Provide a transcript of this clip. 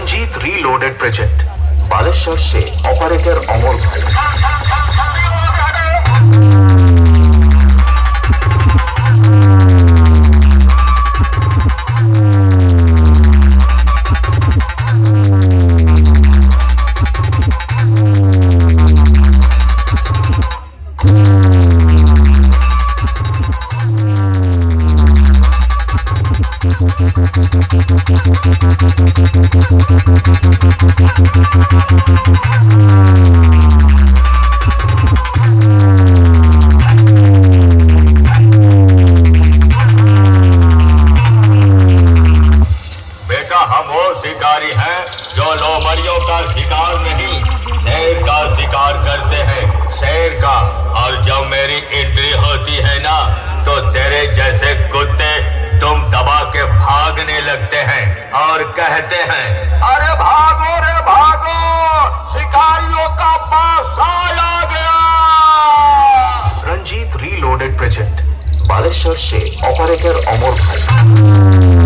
Ranjit reloaded project Baleshwar से operator अमर भाई। शिकारी हैं जो लोमड़ियों का शिकार नहीं, शेर का शिकार करते हैं, शेर का। और जब मेरी एंट्री होती है ना, तो तेरे जैसे कुत्ते तुम दबा के भागने लगते हैं और कहते हैं, अरे भागो रे भागो, शिकारियों का बादशाह आ गया। रंजीत रीलोडेड प्रोजेक्ट बालेश्वर से ऑपरेटर अमर भाई।